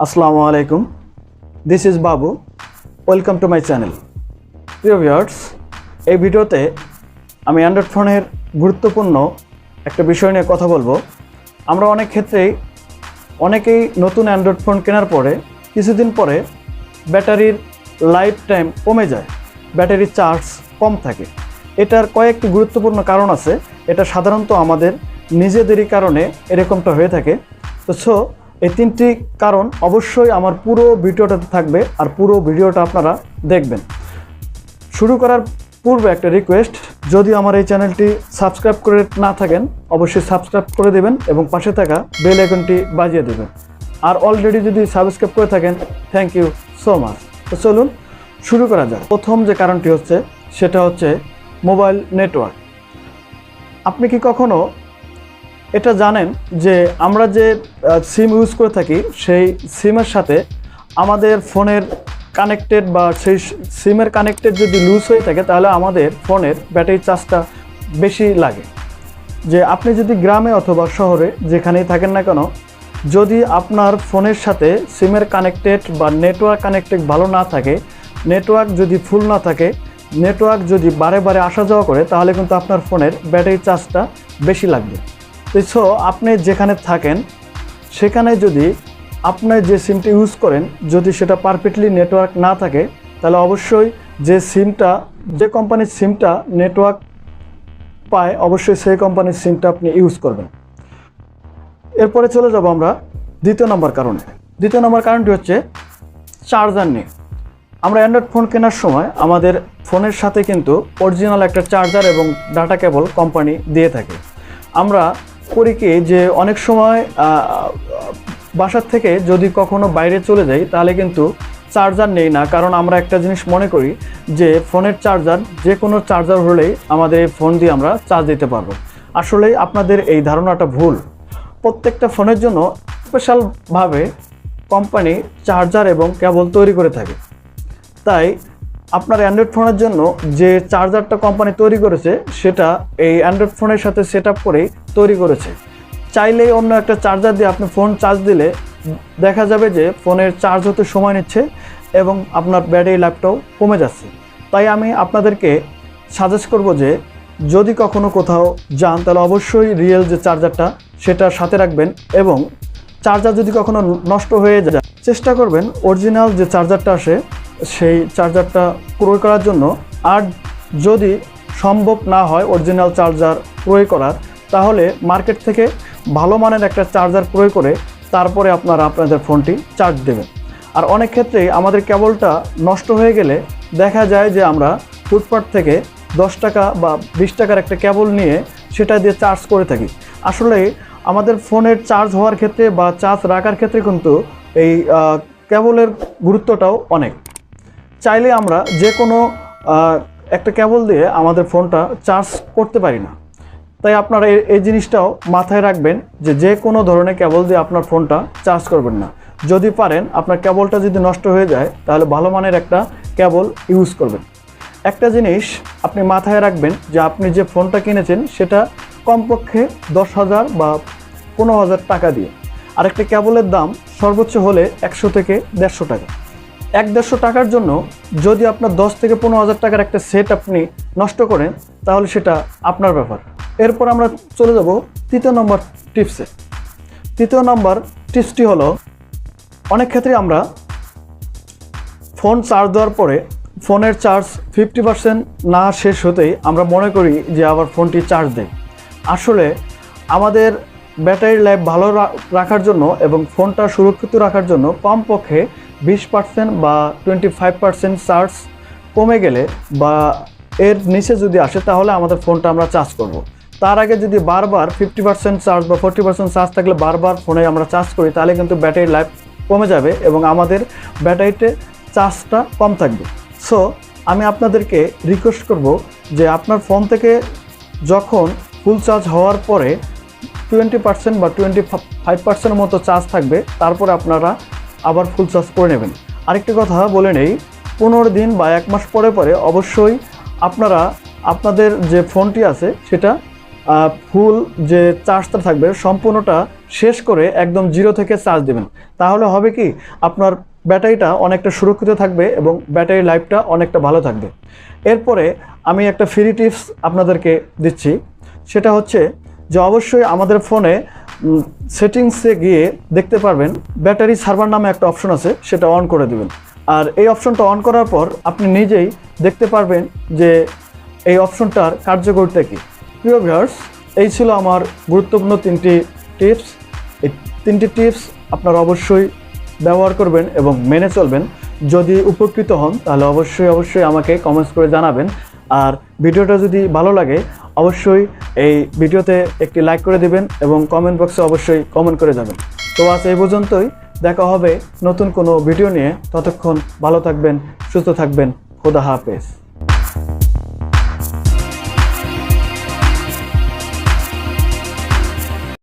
আসসালামু আলাইকুম, this is Babu. Welcome to my channel. প্রিয় ভিউয়ার্স, এই ভিডিওতে আমি অ্যান্ড্রয়েড ফোনের গুরুত্বপূর্ণ একটা বিষয় নিয়ে কথা বলবো। আমরা অনেক ক্ষেত্রেই অনেকেই নতুন অ্যান্ড্রয়েড ফোন কেনার পরে কিছুদিন পরে ব্যাটারির লাইফ টাইম কমে যায়, ব্যাটারির চার্জ কম থাকে। এটার কয়েকটি গুরুত্বপূর্ণ কারণ আছে। এটা সাধারণত আমাদের নিজেদেরই কারণে এরকমটা হয়ে থাকে। তো এই তিনটি কারণ অবশ্যই আমার পুরো ভিডিওটাতে থাকবে, আর পুরো ভিডিওটা আপনারা দেখবেন। শুরু করার পূর্বে একটা রিকোয়েস্ট, যদি আমার এই চ্যানেলটি সাবস্ক্রাইব করে না থাকেন অবশ্যই সাবস্ক্রাইব করে দেবেন এবং পাশে থাকা বেল আইকনটি বাজিয়ে দেবেন। আর অলরেডি যদি সাবস্ক্রাইব করে থাকেন, থ্যাংক ইউ সো মাচ। তো চলুন শুরু করা যাক। প্রথম যে কারণটি হচ্ছে সেটা হচ্ছে মোবাইল নেটওয়ার্ক। আপনি কি কখনো এটা জানেন যে আমরা যে সিম ইউজ করে থাকি সেই সিমের সাথে আমাদের ফোনের কানেক্টেড বা সেই সিমের কানেক্টেড যদি লুজ হয়ে থাকে তাহলে আমাদের ফোনের ব্যাটারি চার্জটা বেশি লাগে। যে আপনি যদি গ্রামে অথবা শহরে যেখানেই থাকেন না কেন, যদি আপনার ফোনের সাথে সিমের কানেক্টেড বা নেটওয়ার্ক কানেক্টেড ভালো না থাকে, নেটওয়ার্ক যদি ফুল না থাকে, নেটওয়ার্ক যদি বারে বারে আসা যাওয়া করে, তাহলে কিন্তু আপনার ফোনের ব্যাটারি চার্জটা বেশি লাগবে। সো আপনি যেখানে থাকেন সেখানে যদি আপনি যে সিমটি ইউজ করেন যদি সেটা পারফেক্টলি নেটওয়ার্ক না থাকে, তাহলে অবশ্যই যে কোম্পানির সিমটা নেটওয়ার্ক পায় অবশ্যই সেই কোম্পানির সিমটা আপনি ইউজ করবেন। এরপরে চলে যাব আমরা দ্বিতীয় নম্বর কারণে। দ্বিতীয় নম্বর কারণটি হচ্ছে চার্জার নিয়ে। আমরা অ্যান্ড্রয়েড ফোন কেনার সময় আমাদের ফোনের সাথে কিন্তু অরিজিনাল একটা চার্জার এবং ডাটা কেবল কোম্পানি দিয়ে থাকে। আমরা করি কি যে অনেক সময় বাসার থেকে যদি কখনো বাইরে চলে যাই তাহলে কিন্তু চার্জার নেই না, কারণ আমরা একটা জিনিস মনে করি যে ফোনের চার্জার যে কোনো চার্জার হলেই আমাদের ফোন দিয়ে আমরা চার্জ দিতে পারবো। আসলেই আপনাদের এই ধারণাটা ভুল। প্রত্যেকটা ফোনের জন্য স্পেশালভাবে কোম্পানি চার্জার এবং কেবল তৈরি করে থাকে। তাই আপনার অ্যান্ড্রয়েড ফোনের জন্য যে চার্জারটা কোম্পানি তৈরি করেছে সেটা এই অ্যান্ড্রয়েড ফোনের সাথে সেট আপ করেই তৈরি করেছে। চাইলেই অন্য একটা চার্জার দিয়ে আপনি ফোন চার্জ দিলে দেখা যাবে যে ফোনের চার্জ হতে সময় নিচ্ছে এবং আপনার ব্যাটারি লাইফটাও কমে যাচ্ছে। তাই আমি আপনাদেরকে সাজেস্ট করব যে যদি কখনো কোথাও যান তাহলে অবশ্যই রিয়েল যে চার্জারটা সেটা সাথে রাখবেন, এবং চার্জার যদি কখনো নষ্ট হয়ে যায় চেষ্টা করবেন অরিজিনাল যে চার্জারটা আসে সেই চার্জারটা ক্রয় করার জন্য। আর যদি সম্ভব না হয় অরিজিনাল চার্জার ক্রয় করার, তাহলে মার্কেট থেকে ভালো মানের একটা চার্জার ক্রয় করে তারপরে আপনারা আপনাদের ফোনটি চার্জ দেবেন। আর অনেক ক্ষেত্রেই আমাদের কেবলটা নষ্ট হয়ে গেলে দেখা যায় যে আমরা ফুটপাথ থেকে 10 টাকা বা 20 টাকার একটা কেবল নিয়ে সেটা দিয়ে চার্জ করে থাকি। আসলে আমাদের ফোনের চার্জ হওয়ার ক্ষেত্রে বা চার্জ রাখার ক্ষেত্রে কিন্তু এই কেবলের গুরুত্বটাও অনেক। চাইলে আমরা যে কোনো একটা কেবল দিয়ে আমাদের ফোনটা চার্জ করতে পারি না। তাই আপনারা এই জিনিসটাও মাথায় রাখবেন যে কোনো ধরনের কেবল দিয়ে আপনার ফোনটা চার্জ করবেন না। যদি পারেন আপনার কেবলটা যদি নষ্ট হয়ে যায় তাহলে ভালো মানের একটা কেবল ইউজ করবেন। একটা জিনিস আপনি মাথায় রাখবেন যে আপনি যে ফোনটা কিনেছেন সেটা কমপক্ষে 10,000 বা 15,000 টাকা দিয়ে, আর একটা কেবলের দাম সর্বোচ্চ হলে 100 থেকে 150 টাকা। 100-150 টাকার জন্য যদি আপনার 10 থেকে 15,000 টাকার একটা সেট আপনি নষ্ট করেন তাহলে সেটা আপনার ব্যাপার। এরপর আমরা চলে যাব তৃতীয় নম্বর টিপসে। তৃতীয় নম্বর টিপসটি হলো, অনেক ক্ষেত্রে আমরা ফোন চার্জ দেওয়ার পরে ফোনের চার্জ 50% না শেষ হতেই আমরা মনে করি যে আবার ফোনটি চার্জ দেয়। আসলে আমাদের ব্যাটারি লাইফ ভালো রাখার জন্য এবং ফোনটা সুরক্ষিত রাখার জন্য কমপক্ষে 20% বা 25% চার্জ কমে গেলে বা এর নিচে যদি আসে তাহলে আমাদের ফোনটা আমরা চার্জ করব। তার আগে যদি বারবার 50% চার্জ বা 40% চার্জ থাকলে বারবার ফোনে আমরা চার্জ করি তাহলে কিন্তু ব্যাটারি লাইফ কমে যাবে এবং আমাদের ব্যাটারিতে চার্জটা কম থাকবে। সো আমি আপনাদেরকে রিকোয়েস্ট করব যে আপনার ফোন থেকে যখন ফুল চার্জ হওয়ার পরে 20% বা 25% মতো চার্জ থাকবে, তারপরে আপনারা আবার ফুল চার্জ করে নেবেন। আরেকটি কথা বলে নেই, 15 দিন বা 1 মাস পরে পরে অবশ্যই আপনারা আপনাদের যে ফোনটি আছে সেটা ফুল যে চার্জটা থাকবে সম্পূর্ণটা শেষ করে একদম 0 থেকে চার্জ দেবেন। তাহলে হবে কি, আপনার ব্যাটারিটা অনেকটা সুরক্ষিত থাকবে এবং ব্যাটারি লাইফটা অনেকটা ভালো থাকবে। এরপরে আমি একটা ফ্রি টিপস আপনাদেরকে দিচ্ছি, সেটা হচ্ছে যে অবশ্যই আমাদের ফোনে সেটিংসে গিয়ে দেখতে পারবেন ব্যাটারি সার্ভার নামে একটা অপশন আছে, সেটা অন করে দিবেন। আর এই অপশনটা অন করার পর আপনি নিজেই দেখতে পারবেন যে এই অপশনটার কার্যকারিতা কী। প্রিয় ভিউয়ার্স, এই ছিল আমার গুরুত্বপূর্ণ 3টি টিপস। এই 3টি টিপস আপনারা অবশ্যই ব্যবহার করবেন এবং মেনে চলবেন। যদি উপকৃত হন তাহলে অবশ্যই আমাকে কমেন্টস করে জানাবেন। আর ভিডিওটা যদি ভালো লাগে অবশ্যই এই ভিডিওতে একটি লাইক করে দিবেন এবং কমেন্ট বক্সে অবশ্যই কমেন্ট করে যাবেন। তো আজ এই পর্যন্তই, দেখা হবে নতুন কোনো ভিডিও নিয়ে। ততক্ষণ ভালো থাকবেন, সুস্থ থাকবেন। খোদা হাফেজ।